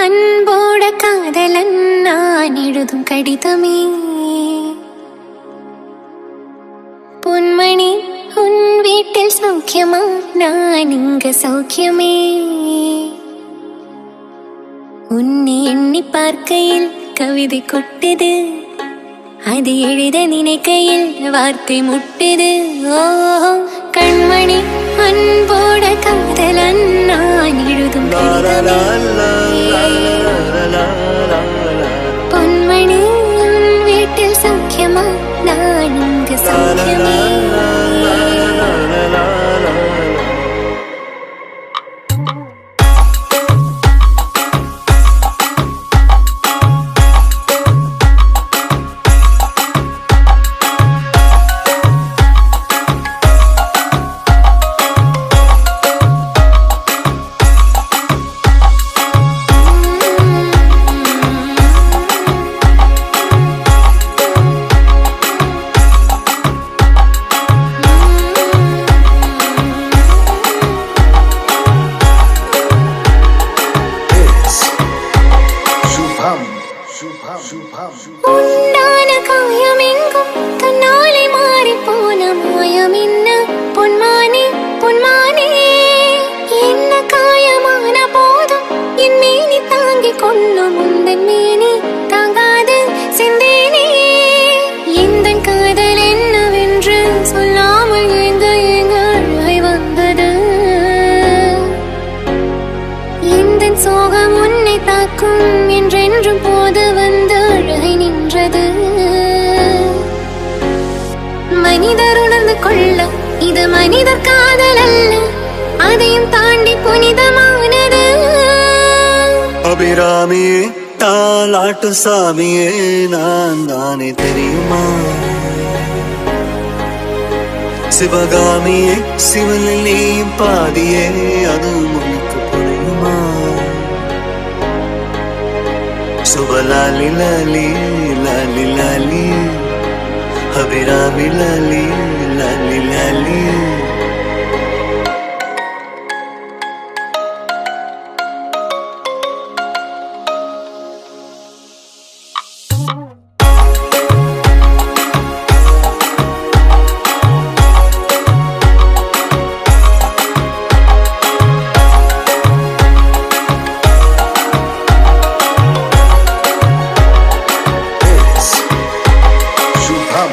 அன்போட காதலன் நான் எழுதும் கடிதமே. பொன்மணி உன் வீட்டில் சௌக்கியமா, நான் இங்க சௌக்கியமே. உன்னை எண்ணி பார்க்கையில் கவிதை கொட்டுது, அது எழுத நினைக்கையில் வார்த்தை முட்டுது. ஓ கண்மணி அன்போட காதலன் நான் எழுதும் கடிதமே. பொன்மணி உன் வீட்டில் சௌக்கியமா, நான் இங்கு சௌக்கியமே. உண்டான காயமெங்கும் தன்னாலே மாறி போன மாயம் என்ன பொன்மானே பொன்மானே. என்ன காயமான போதும் என் மேனி தாங்கிக் கொள்ளும் உந்தன் மேனி தாங்காது செந்தேனே. எந்த காதல் என்னவென்று சொல்லாமல் எங்க அழகை வந்தது. எந்த சோகம் உன்னை தாக்கும் என்றென்றும் போது வந்து அழகை நின்றது. மனிதர் உணர்ந்து கொள்ள இது மனிதர் காதல் அல்ல, அதையும் தாண்டி புனிதமானது. அபிராமியே தாலாட்டு சாமியே நான் தானே தெரியுமா. சிவகாமியே சிவனில் நீயும் பாதியே, அது உனக்கு புரியுமா. சுபலாலி லாலி லாலி லாலி, அபிராமி லாலி லாலி லாலி. Shubham.